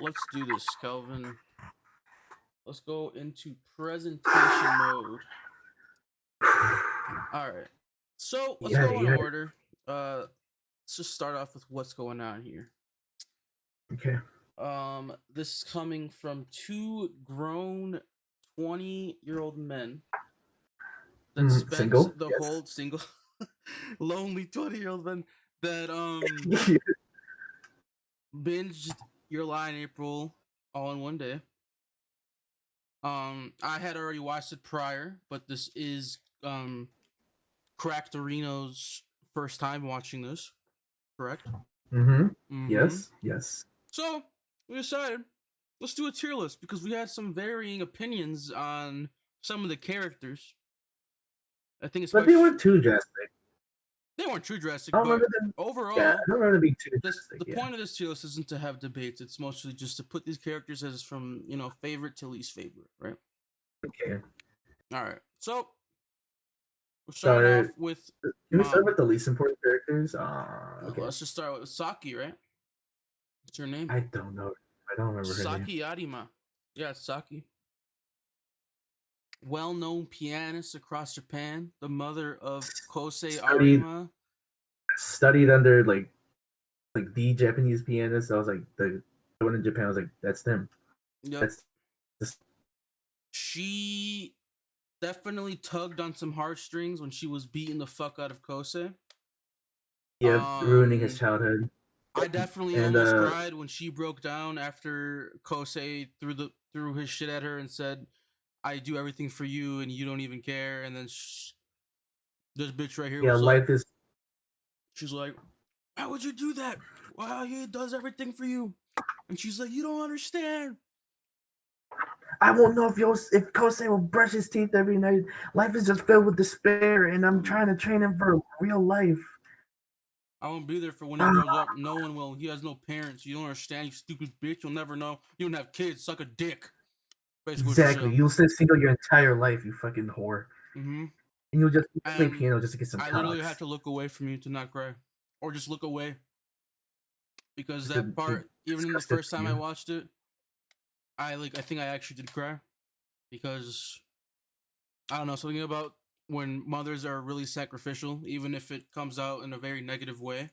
let's do this, Kelvin. Let's go into presentation mode. All right. So let's Yeah, go in yeah. order. Let's just start off with what's going on here. Okay. This is coming from two grown 20-year-old men that spent Single? the Yes. whole single lonely 20-year-old men that binged Your Lie in April all in one day. I had already watched it prior, but this is Cracktorino's first time watching this, correct? Mm-hmm. Mm-hmm. Yes. Yes. So we decided let's do a tier list because we had some varying opinions on some of the characters. I think But they especially weren't too drastic. they weren't too drastic, I don't but remember them. Yeah, overall, I don't remember them being too this drastic. the Yeah. point of this tier list isn't to have debates. It's mostly just to put these characters as from favorite to least favorite, right? Okay. All right. So we're starting off Start. with Can we start mom. with the least important characters? Okay. Let's just start with Saki, right? What's her name? I don't know. I don't remember her name. Saki Arima. Yeah, it's Saki. Well-known pianist across Japan, the mother of Kosei Studied Arima. studied under like the Japanese pianist. I was like the one in Japan. I was like, that's them. Yep. That's this. She definitely tugged on some heartstrings when she was beating the fuck out of Kosei. Yeah, ruining his childhood. I definitely And almost cried when she broke down after Kosei threw his shit at her and said, "I do everything for you and you don't even care." And then this bitch right here yeah, was like, life is. she's like, "Why would you do that? Wow, he does everything for you." And she's like, "You don't understand." I won't know if Kosei will brush his teeth every night. Life is just filled with despair, and I'm trying to train him for real life. I won't be there for when he grows up. No one will. He has no parents. You don't understand, you stupid bitch. You'll never know. You don't have kids. Suck a dick. Basically, Exactly. You'll stay single your entire life, you fucking whore. Mm-hmm. And you'll just play And piano just to get some I literally cocks. have to look away from you to not cry, or just look away, because Just that to be part, even in the disgusted first with time I you. watched it, I think I actually did cry because I don't know, something about when mothers are really sacrificial, even if it comes out in a very negative way,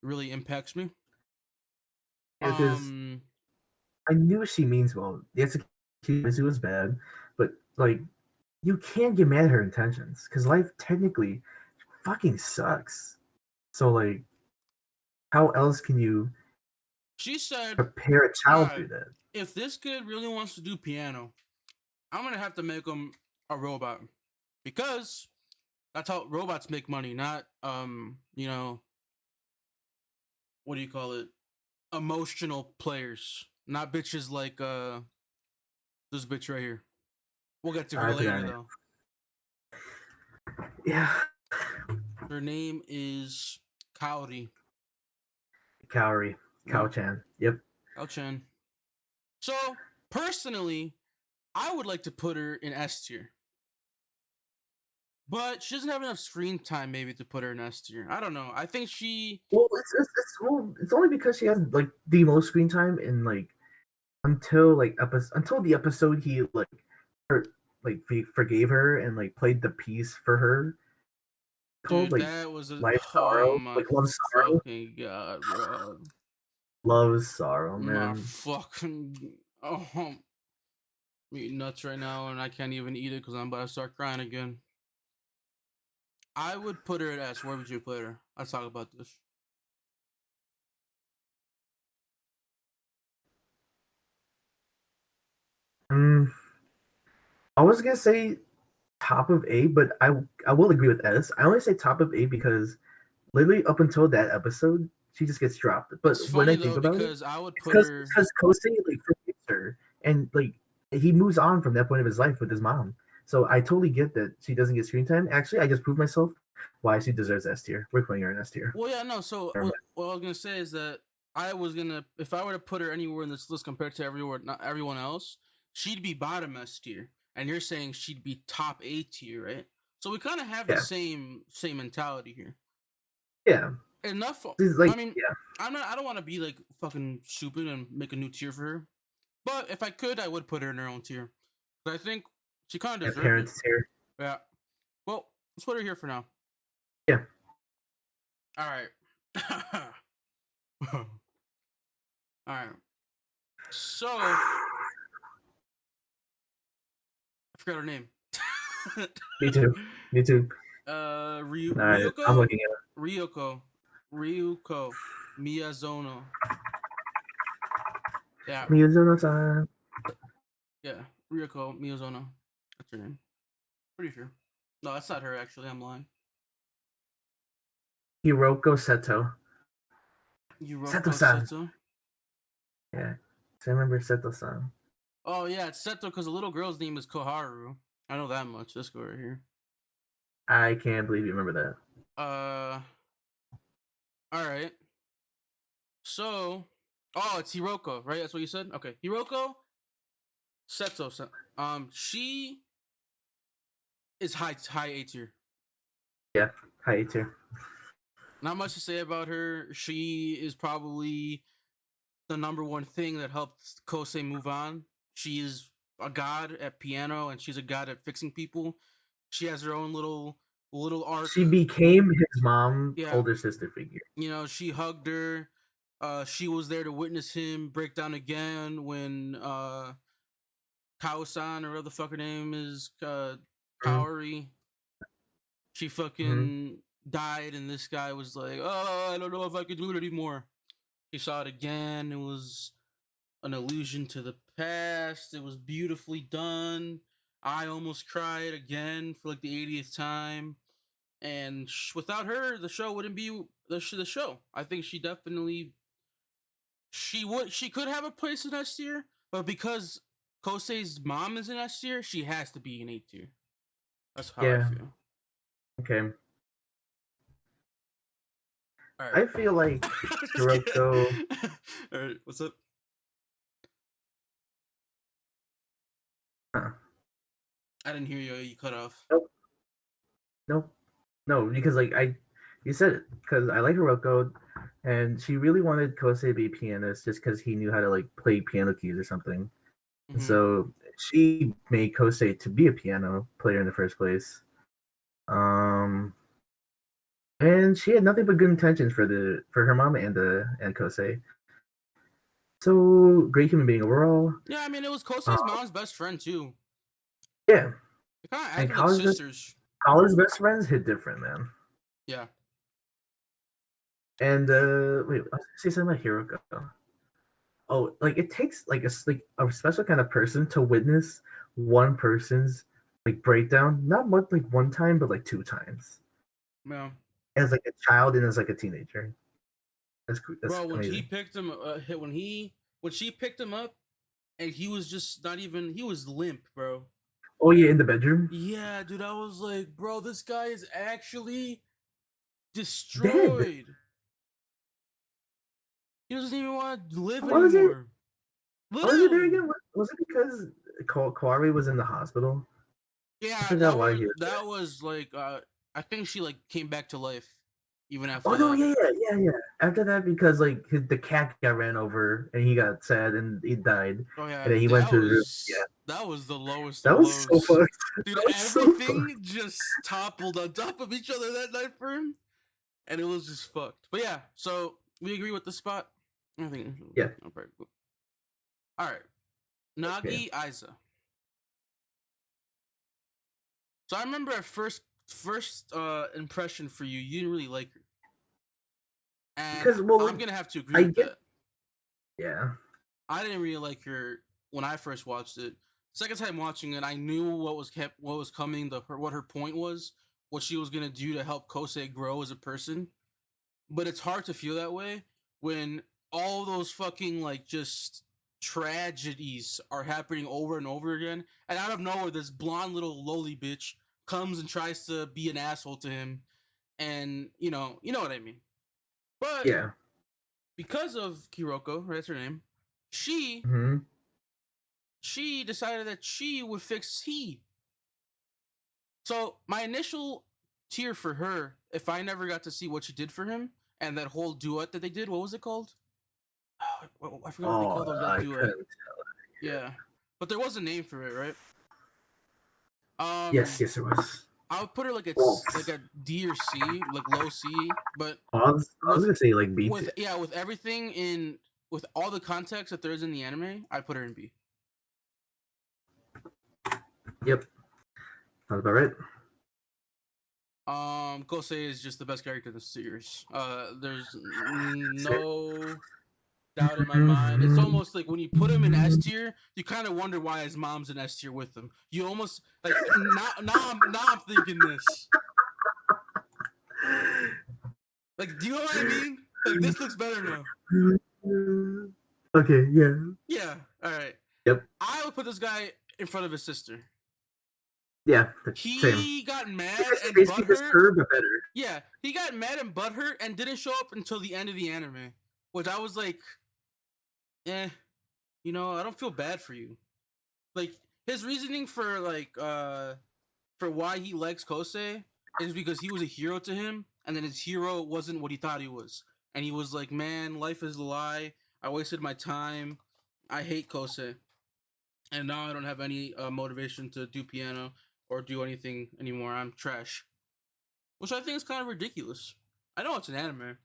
really impacts me. Because Um, I knew she means well. The execution was bad, but like you can't get mad at her intentions because life technically fucking sucks. So like, how else can you she said, prepare a "All child right, through that? if this kid really wants to do piano, I'm gonna have to make him a robot because that's how robots make money, not what do you call it? Emotional players, not bitches like this bitch right here. We'll get to her I forgot her later name. though. Yeah, Her name is Kaori. Kaori, Yeah, Kao-chan. Yep. Kao Chan. So personally, I would like to put her in S tier, but she doesn't have enough screen time maybe to put her in S tier. I don't know. I think she. Well, it's only because she has like the most screen time in like until the episode he her, forgave her and like played the piece for her called Dude, like that was a. Life Oh Sorrow, my like Love Sorrow, fucking god, bro. Love Sorrow, My man. fucking. Oh, I'm eating nuts right now and I can't even eat it because I'm about to start crying again. I would put her at S. Where would you put her? Let's talk about this. Mm, I was gonna say top of A, but I will agree with S. I only say top of A because literally up until that episode, she just gets dropped. It's But when funny I think though about it, because I would it's put her. because Kosei like forgives her and like he moves on from that point of his life with his mom. So I totally get that she doesn't get screen time. Actually, I just proved myself why she deserves S tier. We're putting her in S tier. Well, yeah, no. So what I was gonna say is that I was gonna, if I were to put her anywhere in this list compared to not everyone else, she'd be bottom S tier, and you're saying she'd be top A tier, right? So we kind of have the Yeah, same mentality here. yeah. enough. She's like, I mean, yeah, I don't want to be like fucking stupid and make a new tier for her. But if I could, I would put her in her own tier. But I think she kind of and deserves it. parents here. Yeah. Well, let's put her here for now. Yeah. All right. All right. So I forgot her name. Me too. Me too. All right, I'm Ryuko. looking at it. Ryuko Miyazono. Yeah, Miyazono-san. yeah. Ryuko Miyazono. That's her name. Pretty sure. No, that's not her. Actually, I'm lying. Hiroko Seto. Yuroko Seto-san. Seto. Yeah. So I remember Seto-san. Oh yeah, it's Seto because the little girl's name is Koharu. I know that much. This girl right here. I can't believe you remember that. All right. So, oh, it's Hiroko, right? That's what you said. Okay, Hiroko Seto. She is high A tier. Yeah. Hi, too. Not much to say about her. She is probably the number one thing that helped Kosei move on. She is a god at piano, and she's a god at fixing people. She has her own little arc. She became his mom's Yeah. older sister figure. You know, she hugged her. She was there to witness him break down again when Kao-san, or whatever the fuck her name is, Kaori. She fucking died, and this guy was like, "Oh, I don't know if I can do it anymore." She saw it again. It was an allusion to the past. It was beautifully done. I almost cried again for like the 80th time. And without her, the show wouldn't be the show. I think she definitely she could have a place in S tier, but because Kosei's mom is in S tier, she has to be in A tier. That's how I Yeah. feel. Okay. All I right. feel like Hiroko. All right, what's up? Huh. I didn't hear you. You cut off. Nope. No, because like you said it, because I like Hiroko, and she really wanted Kosei to be a pianist just because he knew how to like play piano keys or something. Mhm. So she made Kosei to be a piano player in the first place. And she had nothing but good intentions for her mom and Kosei. So great human being overall. Yeah, I mean, it was Kosei's mom's best friend too. Yeah, They kind of and acted like sisters. college best friends hit different, man. Yeah. And wait, I was gonna say something about Hiroko. Oh, like it takes like a special kind of person to witness one person's like breakdown, not like one time, but like two times. Yeah. As like a child and as like a teenager. That's Bro, when amazing. he picked him, when she picked him up, and he was just not even, he was limp, bro. Oh yeah, in the bedroom. Yeah, dude, I was like, bro, this guy is actually destroyed. Dead. He doesn't even want to live What was it? anymore. What was it there Literally. again? Was it because Kawari was in the hospital? Yeah, I forgot why he was that was like I think she like came back to life even after Oh no, that. yeah. After that, because like the cat got ran over and he got sad and he died. Oh yeah, And then he went to the room. Yeah, that was the lowest that of was lows. so fucked. Dude, That was so everything fucked. just toppled on top of each other that night for him, and it was just fucked. But yeah, so we agree with the spot. I think. Yeah. All right, Nagi Aiza. So I remember at first impression for you, you didn't really like her, and Because I'm gonna have to agree with that. Yeah. I didn't really like her when I first watched it. Second time watching it, I knew what was coming, what her point was, what she was gonna do to help Kosei grow as a person. But it's hard to feel that way when all those fucking like just tragedies are happening over and over again, and out of nowhere, this blonde little lowly bitch comes and tries to be an asshole to him, and you know what I mean. But Yeah. because of Kiroko, right, that's her name, she hmm she decided that she would fix he. So my initial tier for her, if I never got to see what she did for him, and that whole duet that they did. What was it called? I forgot what they Oh, called that I duet. couldn't. Yeah, but there was a name for it, right? Yes, yes, it was. I would put her like Well, like a D or C, like low C, but I was with gonna say like B tier. with everything in with all the context that there is in the anime, I'd put her in B. Yep, sounds about right. Kosei is just the best character in the series. There's no doubt in my mind. It's almost like when you put him in S tier, you kind of wonder why his mom's in S tier with him. You almost like now I'm thinking this. Like, do you know what I mean? Like, this looks better now. Okay, yeah. Yeah. All right. Yep. I would put this guy in front of his sister. Yeah, same. He got mad It's and basically just butthurt. her, but better. Yeah, he got mad and butthurt and didn't show up until the end of the anime, which I was like, I don't feel bad for you. Like his reasoning for for why he likes Kosei is because he was a hero to him, and then his hero wasn't what he thought he was, and he was like, man, life is a lie. I wasted my time. I hate Kosei, and now I don't have any motivation to do piano or do anything anymore. I'm trash, which I think is kind of ridiculous. I know it's an anime,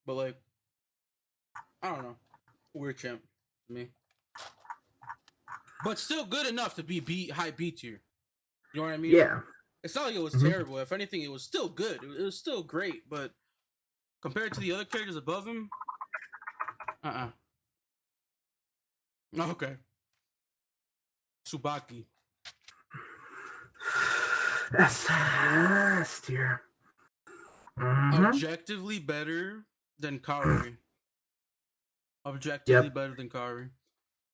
but like, I don't know, weird champ to me, but still good enough to be high B tier. You know what I mean? Yeah. It's not like it was Mhm. terrible. If anything, it was still good. It was still great, but compared to the other characters above him, Okay. Tsubaki. S tier. Objectively better than Kaori. Objectively Yep. better than Kaori.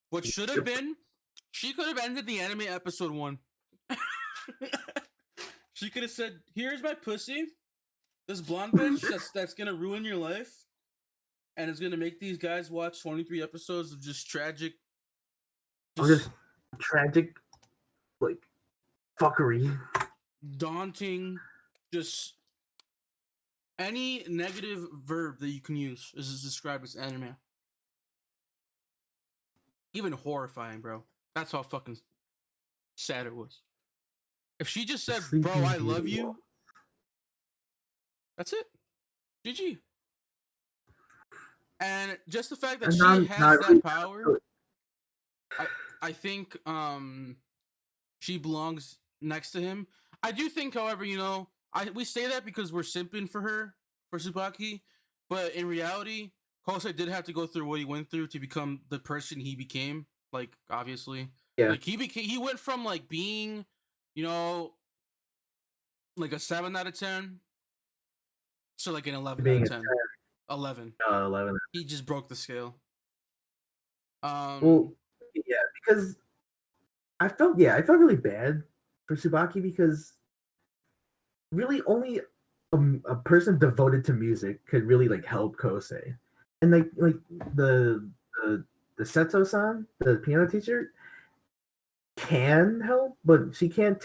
What should have been, she could have ended the anime episode 1. She could have said, here's my pussy. This blonde bitch that's gonna ruin your life. And it's gonna make these guys watch 23 episodes of just tragic, Just tragic, like fuckery. daunting, just any negative verb that you can use is described as anime. Even horrifying, bro. That's how fucking sad it was. If she just said, Sleeping bro, I Beauty love you, Wolf. that's it. GG. And just the fact that And she not has really that power, I think she belongs next to him. I do think, however, we say that because we're simping for her, for Tsubaki, but in reality, Kosei did have to go through what he went through to become the person he became. Like, obviously, Yeah. like he went from like being, like a 7 out of 10 to like an 11 Being out a of 10. 11. 11. He just broke the scale. Well, yeah, because I felt really bad for Tsubaki because really only a person devoted to music could really like help Kosei, and like the the Seto-san, the piano teacher, can help, but she can't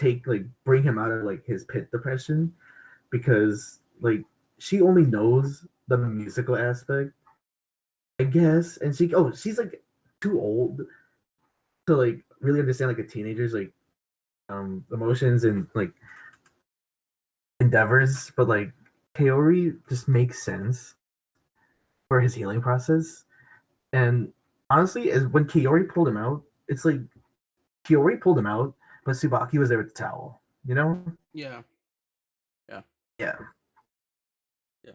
bring him out of like his pit depression because like she only knows the musical aspect, I guess, and she's like too old to like really understand like a teenager's like emotions and like endeavors, but like Kaori just makes sense for his healing process. And honestly, as when Kaori pulled him out, it's like Kaori pulled him out, but Tsubaki was there with the towel, you know? Yeah. Yeah. Yeah. Yeah.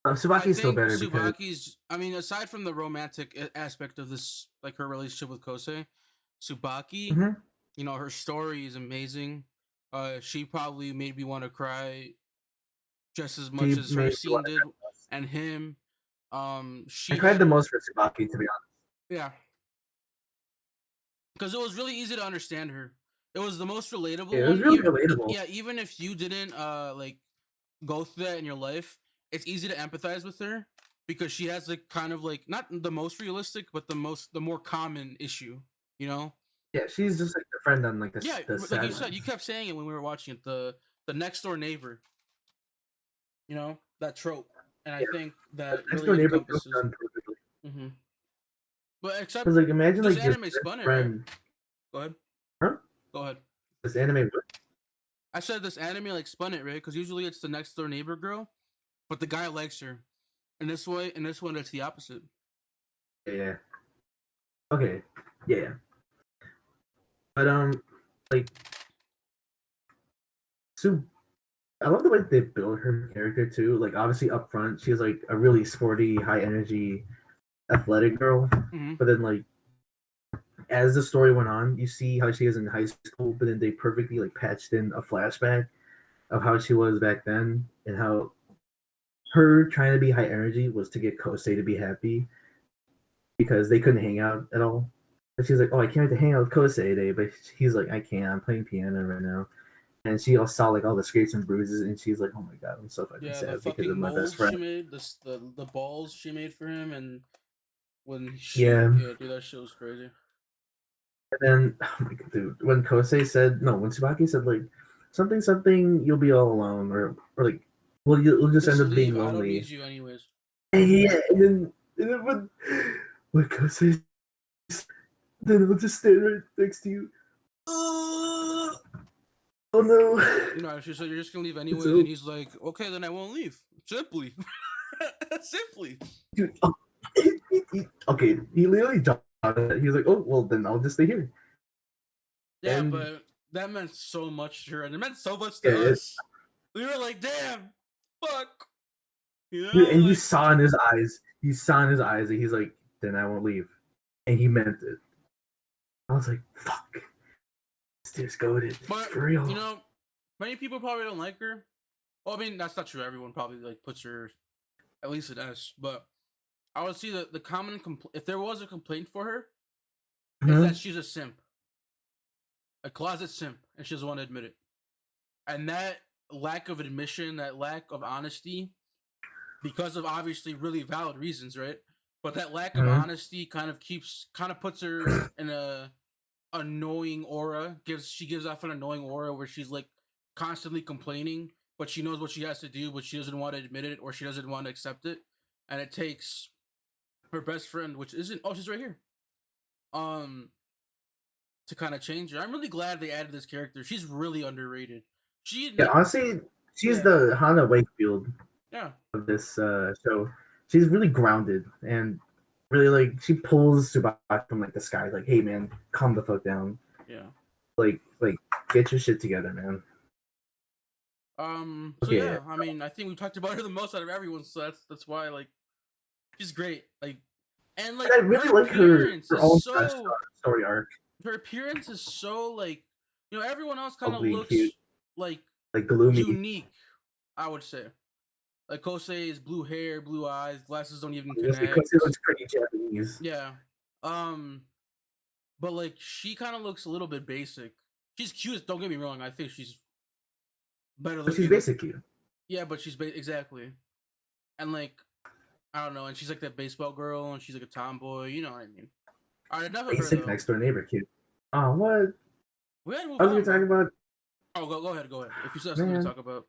Tsubaki's still better Tsubaki's. I mean, aside from the romantic aspect of this, like her relationship with Kosei, Tsubaki, because her story is amazing. She probably made me want to cry just as much as her scene did, and him. She I cried the most for Tsubaki, to be honest. Yeah, because it was really easy to understand her. It was the most relatable. Yeah, it was really relatable. Yeah, even if you didn't like go through that in your life, it's easy to empathize with her because she has like kind of like not the most realistic, but the more common issue. Yeah, she's just like the friend on like the like you said, you kept saying it when we were watching it. The next door neighbor. you know, that trope. And I think that Next really door neighbor was encompasses. done perfectly. Hmm. But except Because like imagine this like your anime best spun it, right? friend, Go ahead. huh? Go ahead. This anime, I said this anime like spun it, right? Because usually it's the next door neighbor girl, but the guy likes her. And in this one, it's the opposite. yeah. Okay, yeah. But like, so I love the way they build her character too. Like obviously up front, she's like a really sporty, high energy, athletic girl. Hmm. But then like as the story went on, you see how she is in high school, but then they perfectly like patched in a flashback of how she was back then and how her trying to be high energy was to get Kosei to be happy because they couldn't hang out at all. And she's like, "Oh, I can't wait to hang out with Kosei today," but he's like, "I can't. I'm playing piano right now." And she all saw like all the scrapes and bruises, and she's like, "Oh my god, I'm so fucking Yeah, the sad because of fucking my best molds she friend." made, the balls she made for him, and when Yeah, she, yeah, dude, that shit was crazy. and then oh my god, dude, when Kosei said no, when Tsubaki said like something something, you'll be all alone, or like, well, you'll just Just end up being leave. I don't need lonely. you anyways. And yeah, and then when Kosei, then I'll just stand right next to you. Oh no. You know, she said you're just gonna leave It's anyways, over. and he's like, okay, then I won't leave. Simply, simply. Dude, okay, he literally jumped on it. He was like, "Oh, well, then I'll just stay here." Yeah, And but that meant so much to her, and it meant so much yeah, to us. We were like, damn, fuck, you dude, know, and like, you saw in his eyes that he's like, "Then I won't leave," and he meant it. I was like, "Fuck, this dude's goated but for real." you know, many people probably don't like her. Well, I mean, that's not true. Everyone probably like puts her at least an S, but I would see the common if there was a complaint for her, is that Mhm. she's a simp, a closet simp, and she doesn't want to admit it. And that lack of admission, that lack of honesty, because of obviously really valid reasons, right? But that lack of Mhm. honesty kind of puts her in a annoying aura. She gives off an annoying aura where she's like constantly complaining, but she knows what she has to do, but she doesn't want to admit it or she doesn't want to accept it. And it takes her best friend, which isn't, oh, she's right here, um, to kind of change her. I'm really glad they added this character. She's really underrated. She Yeah, like, honestly, she's yeah, the Hannah Wakefield yeah, of this show. She's really grounded and really like she pulls Tsubaki from like the sky, like, "Hey man, calm the fuck down. yeah. Like get your shit together, man." So Okay, yeah, I mean, I think we talked about her the most out of everyone, so that's why like she's great. Like, and and like I really like her own story arc, her appearance is so like, you know, everyone else kind of ugly and cute, looks like like gloomy. unique. I would say like Kosei's blue hair, blue eyes, glasses don't even Just because it connect. looks pretty Japanese. Yeah, um, but like she kind of looks a little bit basic. She's cute. Don't get me wrong. I think she's better But she's looking. basic cute. Yeah, but she's exactly, and like I don't know, and she's like that baseball girl, and she's like a tomboy. You know what I mean? All right, enough of her Basic though. next door neighbor cute. Oh, what? We gotta move I was on, gonna talk bro. about, Oh, go ahead, go ahead. If you still have something to man. talk about,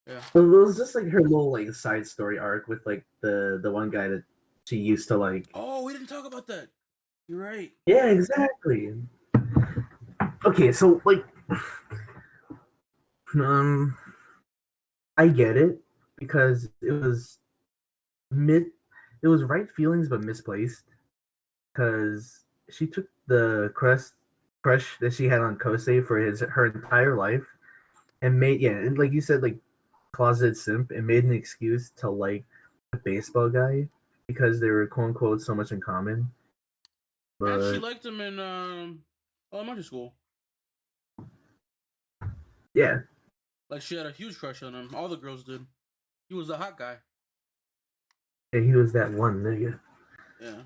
yeah. It was just like her little like side story arc with like the one guy that she used to like. Oh, we didn't talk about that. You're right. Yeah, exactly. Okay, so like, um, I get it because mid, it was right feelings but misplaced because she took the crush that she had on Kosei for her entire life and made, yeah, and like you said, like closet simp, and made an excuse to like the baseball guy because they were quote unquote so much in common. And she But liked him in elementary school. yeah, Like she had a huge crush on him. All the girls did. He was the hot guy. and he was that one nigga. Yeah.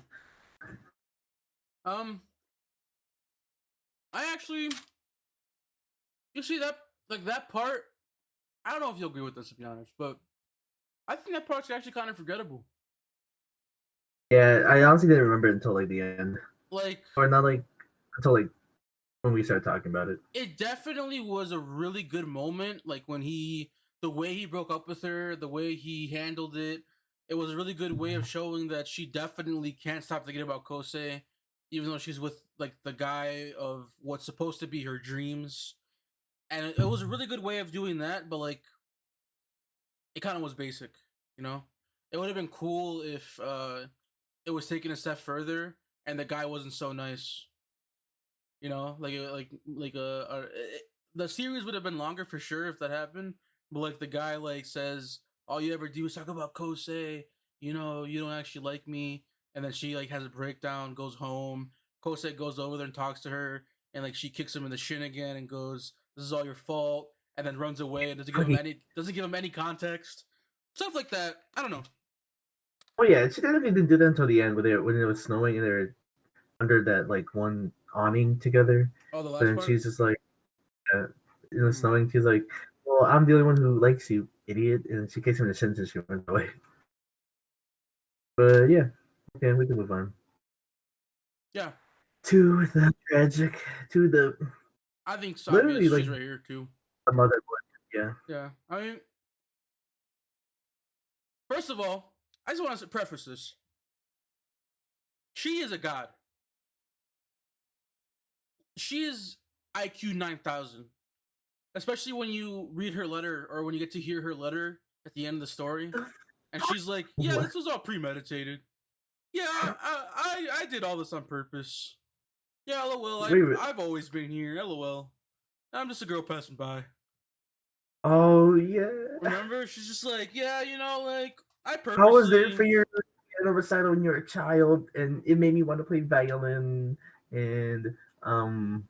Um, I actually, you see that like that part. I don't know if you'll agree with this to be honest, but I think that part's actually kind of forgettable. Yeah, I honestly didn't remember it until like the end, Like or not like until like when we started talking about it. it definitely was a really good moment. Like when he the way he broke up with her, the way he handled it, it was a really good way of showing that she definitely can't stop thinking about Kosei, even though she's with like the guy of what's supposed to be her dreams. And it was a really good way of doing that, but like it kind of was basic, you know. It would have been cool if it was taken a step further and the guy wasn't so nice, you know, the series would have been longer for sure if that happened. But like the guy like says, all you ever do is talk about Kosei. You know, you don't actually like me. And then she like has a breakdown, goes home. Kosei goes over there and talks to her, and like she kicks him in the shin again and goes, "This is all your fault," and then runs away and Fucking doesn't give him any context. Stuff like that. I don't know. oh yeah, she didn't even do that until the end when it was snowing and they're under that like one awning together. Oh, the But last then part. she's just like, snowing. She's like, "Well, I'm the only one who likes you, idiot," and she kicks him in the shins and she runs away. But yeah, okay, we can move on Yeah, to the tragic, to the I think it's obvious. literally like She's right here too. the mother one. Yeah, Yeah, I mean, first of all, I just want to preface this. She is a god. She is IQ 9,000. Especially when you read her letter or when you get to hear her letter at the end of the story. And she's like, yeah, what? this was all premeditated. Yeah, I did all this on purpose. Yeah, lol, Wait, wait. I've always been here, lol. I'm just a girl passing by. Oh yeah. Remember? She's just like, yeah, you know, like, I I was there purposely... for your piano recital when you were a child, and it made me want to play violin. And um,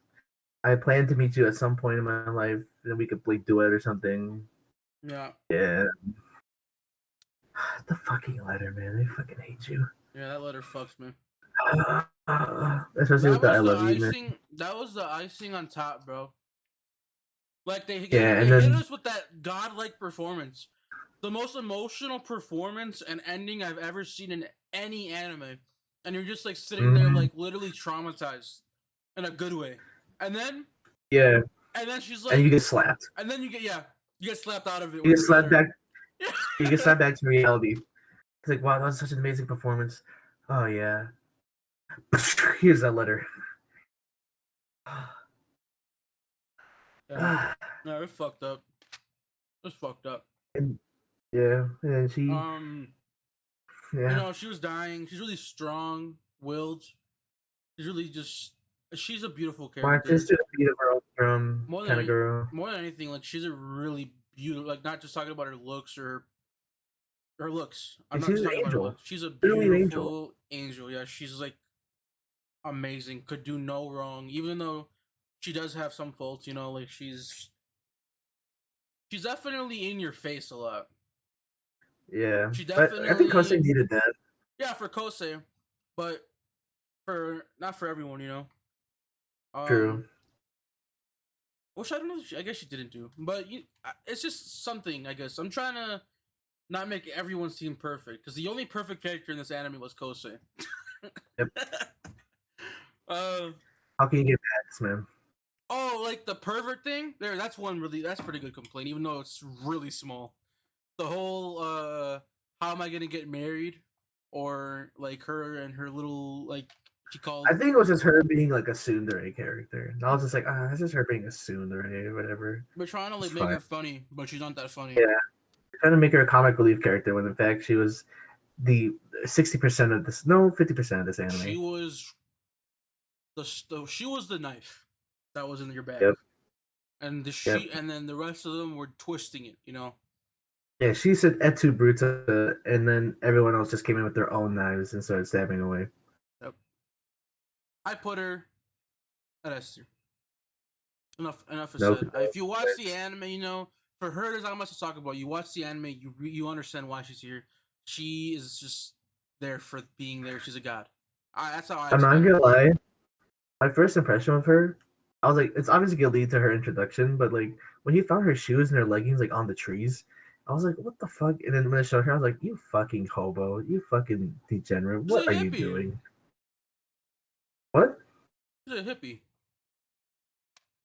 I plan to meet you at some point in my life, and we could play duet or something. Yeah. Yeah. The fucking letter, man. I fucking hate you. Yeah, that letter fucks me. Especially with the I love you, man. That was the icing on top, bro. Like Yeah, they and hit then us with that godlike performance, the most emotional performance and ending I've ever seen in any anime, and you're just like sitting there like literally traumatized in a good way, and then yeah, she's and you like, get slapped. and then you get slapped out of it You when get you meet slapped her. back. You get slapped back to reality. It's like, wow, that was such an amazing performance. Oh yeah. Here's that letter. Yeah, no, it's fucked up. It's fucked up. And yeah, and she, You yeah, know, she was dying. She's really strong willed. She's a beautiful marches character. to the beat of her own drum, More kind of than girl. more than anything, like she's a really beautiful. Like not just talking about her looks or her looks. I'm And not she's just an talking about her angel, looks. She's a literally an angel. beautiful angel. Yeah, she's like amazing. Could do no wrong, even though she does have some faults. You know, like she's definitely in your face a lot. Yeah, She but I think Kosei definitely, needed that. yeah, for Kosei, but for not for everyone. You know, um, True. which I don't know. I guess she didn't do, but it's just something. I guess I'm trying to not make everyone seem perfect because the only perfect character in this anime was Kosei. Yep. uh How can you get mad, this man? oh, like the pervert thing. That's pretty good complaint, even though it's really small. The whole how am I gonna get married, or like her and her little like she called. I think it was just her being like a tsundere character. And I was just like, it's just her being a tsundere, whatever. We're trying to It's like make fine. her funny, but she's not that funny. Yeah, trying to make her a comic relief character when in fact she was the 60% of this, no, 50% of this She anime. was she was the knife that was in your bag, Yep, and yep. and then the rest of them were twisting it. You know. Yeah, she said "et tu, Bruta," and then everyone else just came in with their own knives and started stabbing away. Yep. I put her at S tier. Enough is Nope. said. If you watch the anime, you know, for her, there's not much to talk about. You watch the anime, you understand why she's here. She is just there for being there. She's a god. That's how I I'm not explain gonna it. lie. My first impression of her, I was like, it's obviously gonna lead to her introduction, but like when he found her shoes and her leggings like on the trees, I was like, what the fuck? And then when I showed her, I was like, you fucking hobo, you fucking degenerate, She's a what are you hippie. doing? What? She's a hippie.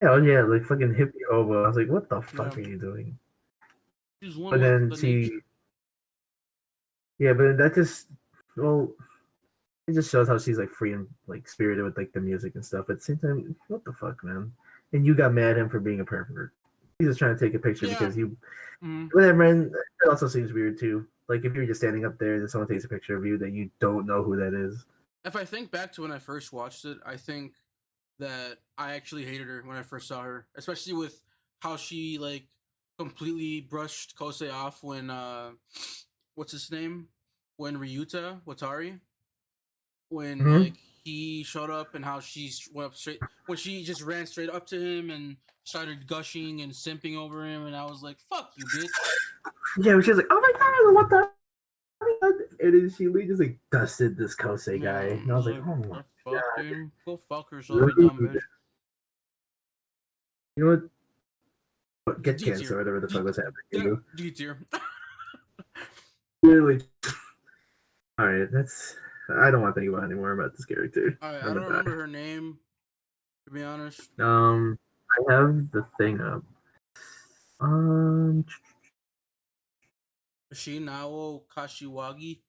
Yeah, oh yeah, like fucking hippie hobo. I was like, what the Yeah. fuck are you doing? She's one But with then the she, nature. yeah, but then that just, well, it just shows how she's like free and like spirited with like the music and stuff. But at the same time, what the fuck, man? And you got mad at him for being a pervert. He's just trying to take a picture Yeah. because you, Mm-hmm. whatever. And it also seems weird too. Like if you're just standing up there and someone takes a picture of you that you don't know who that is. If I think back to when I first watched it, I think that I actually hated her when I first saw her, especially with how she like completely brushed Kosei off when what's his name? When Ryuta Watari, when Mm-hmm. like he showed up and how she went up straight when she just ran straight up to him and started gushing and simping over him, and I was like, "Fuck you, bitch." Yeah, she was like, "Oh my god, what the?" And then she just like dusted this Kosei guy, Yeah, and I was like, like, "Oh my the fuck, god, dude. Go fuck yourself, you really? dumb bitch. You know what? Get D cancer, tier. whatever the fuck was happening to you." D tier. Really. All right, that's. I don't want to think about anymore about this character. I I'm don't gonna remember her name, to be honest. die. I have the thing up. Um, Is she Nao Kashiwagi?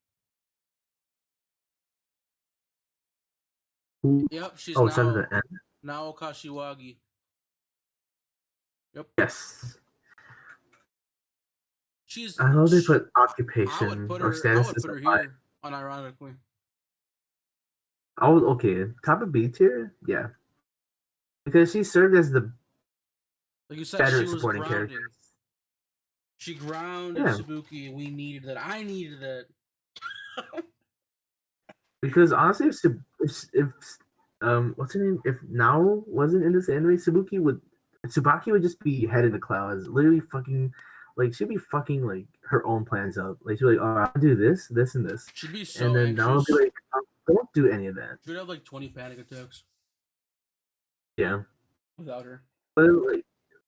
who? Yep, she's Oh, it's under the N. Nao Kashiwagi. Yep. Yes. She's I know they put I occupation or I status would as put a her five. here, unironically. Oh, okay. Top of B tier, yeah, because she served as the Like you said, better she was supporting grounding. character. She grounded Yeah, Sabuki, and we needed that. I needed that. because honestly, if what's her name? If Nao wasn't in this anime, Tsubaki would just be head in the clouds, literally fucking, like she'd be fucking like her own plans up. Like she'd be like, "Oh, I'll do this, this, and this," She'd be and so then Nao would be anxious. like, "Don't do any of that." She'd have like 20 panic attacks Yeah, without her. but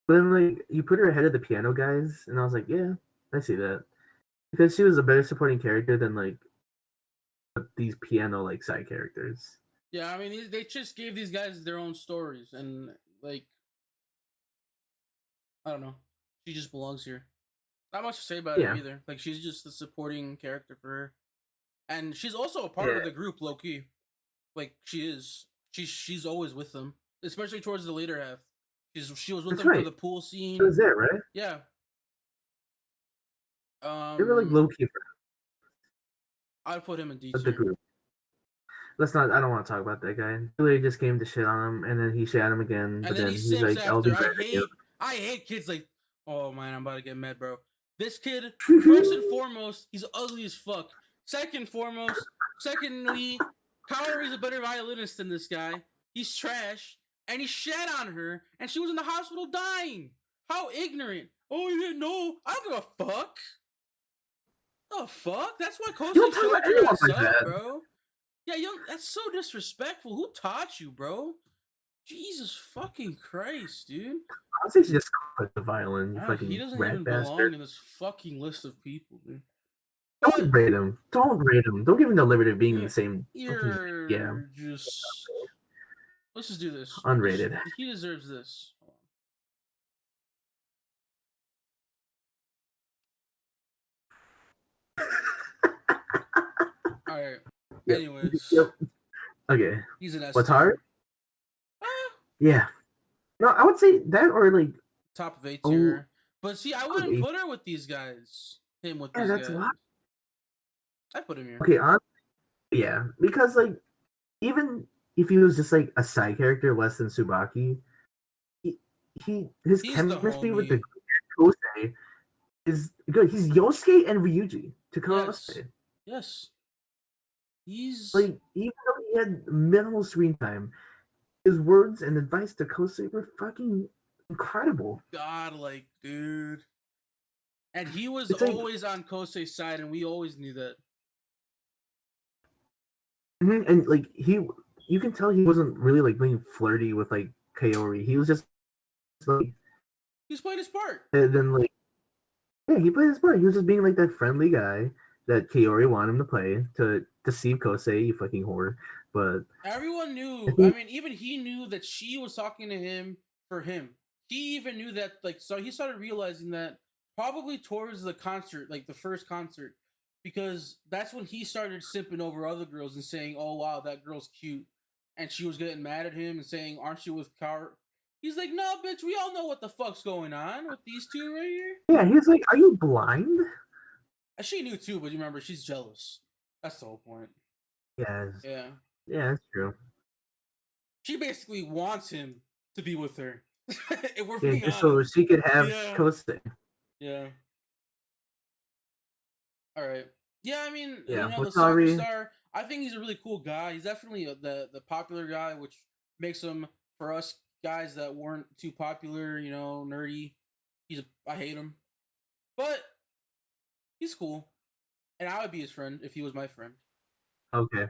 then like you put her ahead of the piano guys, and I was like, "Yeah, I see that," because she was a better supporting character than like these piano like side characters. Yeah, I mean, they just gave these guys their own stories, and like, I don't know. She just belongs here. Not much to say about her Yeah, either. Like, she's just the supporting character for her. And she's also a part yeah, of the group, low key. Like she is. She's always with them, especially towards the later half. She was with that's them for right. the pool She scene. was there, right? Yeah. They were like low key I'd put him in D for the tier. group. Let's not. I don't want to talk about that guy. Billy just came to shit on him, and then he shit on him again. And But then then he he's simps like, "I'll be after. better than you." I hate kids like. Oh man, I'm about to get mad, bro. This kid, first and foremost, he's ugly as fuck. Secondly, Kaori's a better violinist than this guy. He's trash, and he shat on her, and she was in the hospital dying. How ignorant! Oh, you didn't know? I don't give a fuck. The fuck? That's why You don't Kosei talk showed about your anyone ass like up, that. bro. Yeah, that's so disrespectful. Who taught you, bro? Jesus fucking Christ, dude. Honestly, she just put the violin. You He fucking doesn't rat even belong bastard. in this fucking list of people, dude. Don't But rate him. Don't rate him. Don't give him the liberty of being in yeah, the same. Fucking, yeah, you're just. Let's just do this. unrated. He deserves this. All right. Yep. Anyways, Yep. Okay. he's an S What's tier. hard? Yeah. No, I would say that or like Top of A oh tier. But see, I wouldn't yeah, put her with these guys. Him with these that's a guys. lot. I put him here. Okay, yeah, because like even if he was just like a side character less than Tsubaki, his He's the chemistry with the homie. Kosei is good. He's Yosuke and Ryuji to Yes. Kosei. Yes. He's Like even though he had minimal screen time, his words and advice to Kosei were fucking incredible. godlike, dude. And he was It's like always on Kosei's side, and we always knew that. and like you can tell he wasn't really like being flirty with like Kaori. He was just like He's playing his part. and then like yeah, he played his part. He was just being like that friendly guy that Kaori wanted him to play to deceive Kosei, you fucking whore. But Everyone knew. I mean, even he knew that she was talking to him for him. He even knew that, like, so he started realizing that probably towards the concert, like the first concert, because that's when he started simping over other girls and saying, "Oh wow, that girl's cute," and she was getting mad at him and saying, "Aren't you with Car?" He's like, "No, bitch, we all know what the fuck's going on with these two right here." Yeah, he's like, "Are you blind?" She knew too, but you remember, she's jealous. That's the whole point. Yes. Yeah, Yeah, that's true. she basically wants him to be with her. If we're Yeah, being just so honest. she could have Yeah, Kosei. yeah. All right. Yeah, I mean, Yeah, the soccer Watari. star. I think he's a really cool guy. He's definitely the popular guy, which makes him for us guys that weren't too popular. Nerdy. I hate him, but he's cool, and I would be his friend if he was my friend. Okay.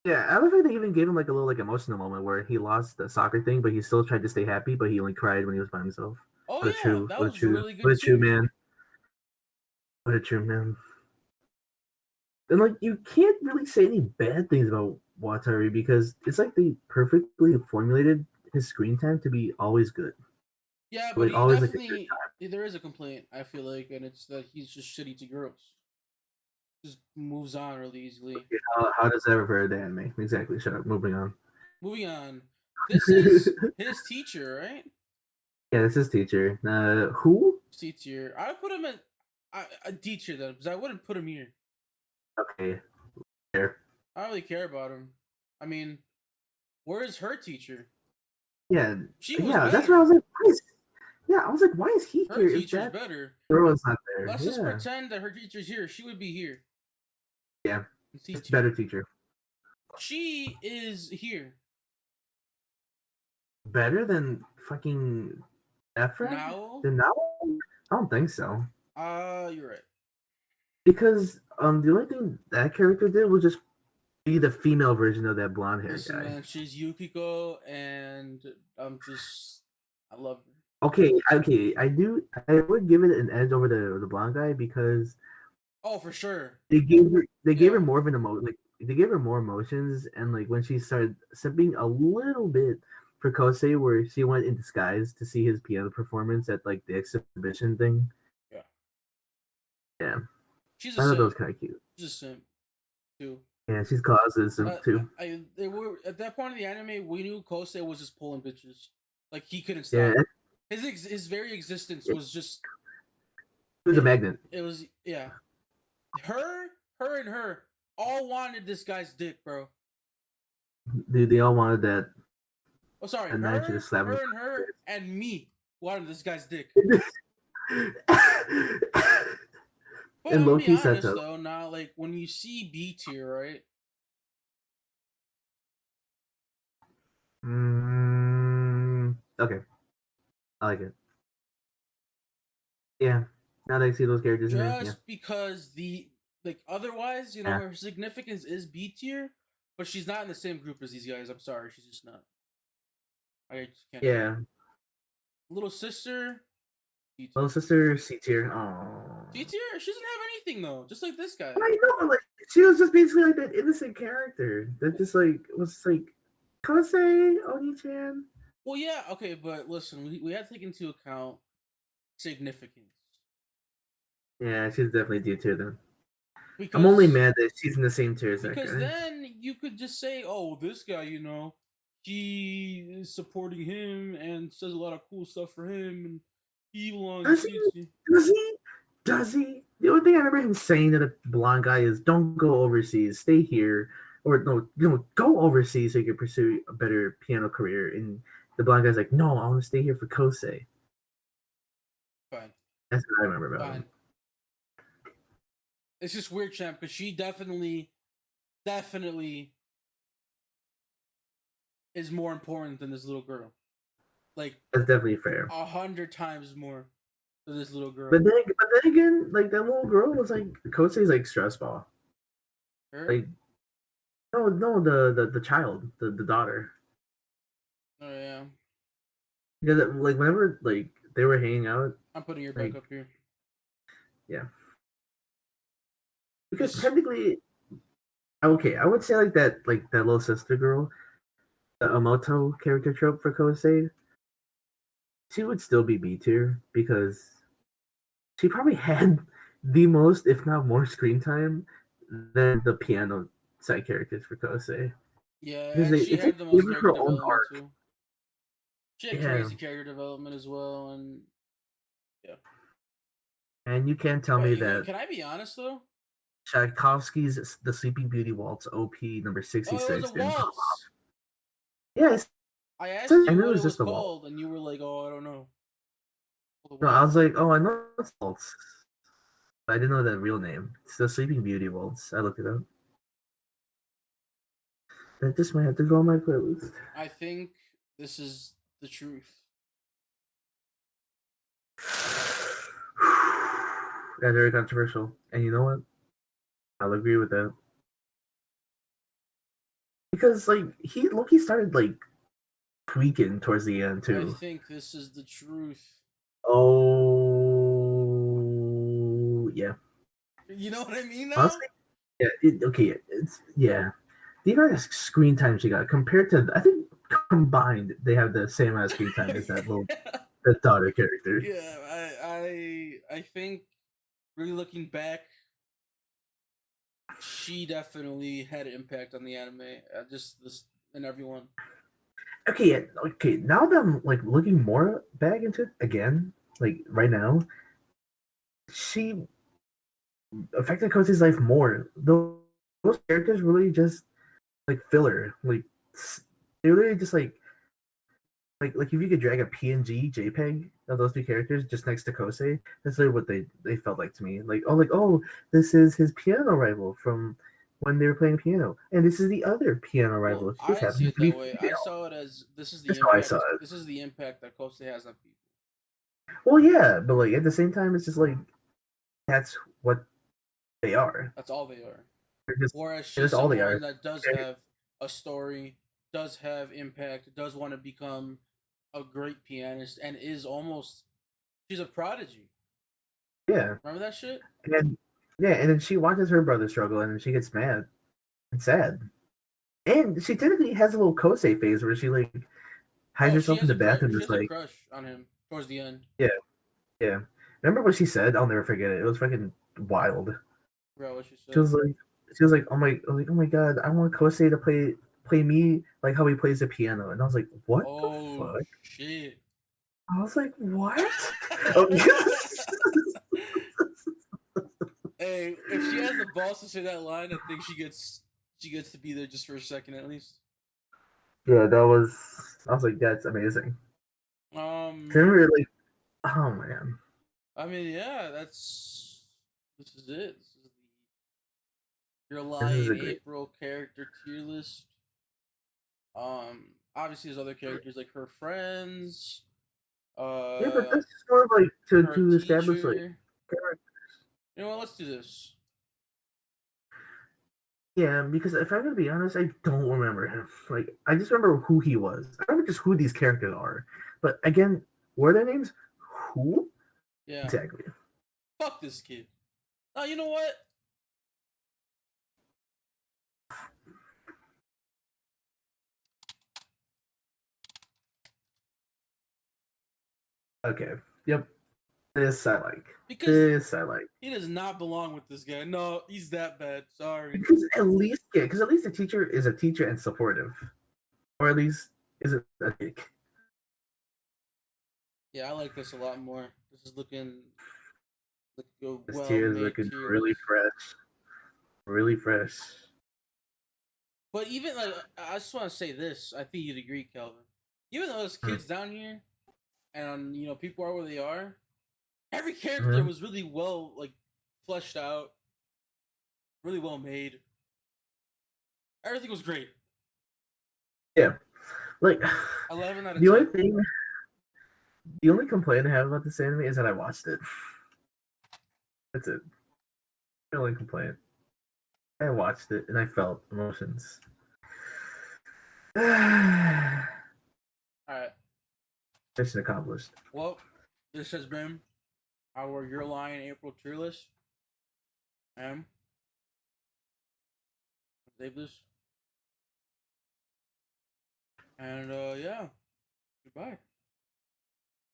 Yeah, I love how they even gave him like a little like emotional moment where he lost the soccer thing, but he still tried to stay happy, but he only cried when he was by himself. Oh What a yeah, true, that what a was true, really what good a true too. man. What a true man. And like you can't really say any bad things about Watari because it's like they perfectly formulated his screen time to be always good. Yeah, but Like he always like a good definitely there is a complaint. I feel like, and it's that he's just shitty to girls. Just moves on really easily. time. How does that refer to anime? Exactly. Shut up. Moving on. Moving on. This is his teacher, right? Yeah, this is teacher. Who? C tier. I would put him at a D tier then, because I wouldn't put him here. Okay, there. I don't really care about him. I mean, where is her teacher? Yeah, She was yeah. That's where I better. was like, yeah, I was like, why is he Her here if teacher's that better. girl is not there? Let's just Yeah, pretend that her teacher's here. She would be here. yeah. C Just tier. better teacher. She is here Better than fucking Ephraim? now. Then now? I don't think so. You're right. Because the only thing that character did was just be the female version of that blonde hair Listen, guy. man, she's Yukiko, and I love her. Okay. I would give it an edge over the blonde guy because Oh, for sure. they gave her Yeah. more of an they gave her more emotions and like when she started sipping a little bit for Kosei where she went in disguise to see his piano performance at like the exhibition thing. Yeah. Yeah. She's a I thought that simp. was kind of cute. She's a simp too. Yeah, she's causes too. They were at that point in the anime. We knew Kosei was just pulling bitches. Like he couldn't Yeah, stop. His very existence was just. it was a magnet. It was yeah. Her, and her all wanted this guy's dick, bro. Dude, they all wanted that. Oh, sorry. And then she just slapped him. Her, and me wanted this guy's dick. But And I'm gonna be Loki said honest so. though, now like when you see B tier, right? Okay, I like it. Yeah, now that I see those characters in there, yeah. Just because otherwise, Yeah. her significance is B tier, but she's not in the same group as these guys. I'm sorry, she's just not. I just can't. Yeah. Little sister, D tier. Little sister, C tier. Oh. D tier, she doesn't have anything though, just like this guy. I know, like she was just basically like that innocent character that just like was like Kosei Oni-chan. Well, yeah, okay, but listen, we have to take into account significance. Yeah, she's definitely D tier then. Because, I'm only mad that she's in the same tier as that because guy. then you could just say, "Oh, this guy, he is supporting him and says a lot of cool stuff for him, and he belongs." Does he? Does he? Does he? The only thing I remember him saying to the blonde guy is, "Don't go overseas. Stay here." Or no, go overseas so you can pursue a better piano career. And the blonde guy's like, "No, I want to stay here for Kosei." Fine, That's what I remember about fine. him. It's just weird, champ, because she definitely is more important than this little girl. Like That's definitely fair. 100 times more than this little girl. But then again, like that little girl was like Kosei's like stress ball. Her? Like no, the child, the daughter. Oh yeah. Because like whenever like they were hanging out, I'm putting her back up here. Yeah. Because technically, okay, I would say like that little sister girl, the Omoto character trope for Kosei, she would still be B tier because she probably had the most, if not more, screen time than the piano side characters for Kosei. Yeah, Because and she it's like had the they gave most her character her own development arc. too. She had Yeah, crazy character development as well, and yeah. and you can't tell me Wait, that can I be honest though? Tchaikovsky's The Sleeping Beauty Waltz OP number Oh, it was a 66 didn't pop off. waltz. Yeah, I asked I you knew it what was it was just a waltz. called, and you were like, "Oh, I don't know." The No, I was waltz. like, oh, I know it's waltz. But I didn't know the real name. It's The Sleeping Beauty Waltz. I looked it up. That just might have to go on my playlist. I think this is the truth. That's very controversial. And you know what? I'll agree with that. Because like he started like tweaking towards the end I too. think this is the truth. Oh yeah. You know what I mean now? Honestly, yeah. Okay, it's yeah. The amount of screen time she got compared to I think combined they have the same amount of screen time as that little Yeah. the daughter character. Yeah, I think really looking back, she definitely had an impact on the anime. Just this and everyone. Okay, okay. Now that I'm like looking more back into it again, like right now, she affected Kosei's life more. Those characters really just like filler. Like they really just like if you could drag a PNG JPEG of those two characters just next to Kosei, that's literally what they felt like to me. Like oh, this is his piano rival from when they were playing piano, and this is the other piano Well, rival. She I just didn't see happens it to be that way. I female. saw it as this is the That's how I saw impact. it. This is the impact that Kosei has on people. Well, yeah, but like at the same time, it's just like that's what they are. That's all they are. They're just Whereas that's she's all they someone are. that does have a story, does have impact, does want to become a great pianist, and is almost she's a prodigy. Yeah, Remember that shit? and yeah, and then she watches her brother struggle, and then she gets mad and sad. And she technically has a little Kosei phase where she like hides Oh, she herself in has the a bathroom, she just has a like crush on him towards the end. yeah, yeah. Remember what she said? I'll never forget it. It was fucking wild. Bro, what she She said? was like, oh my god, I want Kosei to play me like how he plays the piano, and I was like, what the Oh fuck? shit! I was like, what? Oh, Hey, if she has the balls to say that line, I think she gets to be there just for a second at least. yeah, that was. I was like, that's amazing. Remember, like, oh man, I mean, yeah, this is it. This is your this is Lion a great. April character tier list. Obviously there's other characters like her friends, Yeah, but uh, that's just more of like her to establish like teacher. character. You know what? Let's do this. Yeah, because if I'm gonna be honest, I don't remember him. Like, I just remember who he was. I remember just who these characters are. But again, what are their names? Who Yeah. exactly? Fuck this kid. Oh, you know what? Okay. Yep. This I like. Because This I like. he does not belong with this guy. No, he's that bad. Sorry. Because at least the teacher is a teacher and supportive, or at least isn't a dick. Yeah, I like this a lot more. This is looking like a This well tier is made looking tier really list. fresh. Really fresh. But even like, I just want to say this. I think you'd agree, Kelvin. Even though there's kids down here, and people are where they are, every character Mm-hmm. was really well like fleshed out, really well made. Everything was great. Yeah. Like 11 out of the only 10. thing, the only complaint I have about this anime is that I watched it. That's it. The only complaint. I watched it and I felt emotions. Mission All right. accomplished. Well, this has been our Your Lion April tier list. Save this. And yeah, goodbye.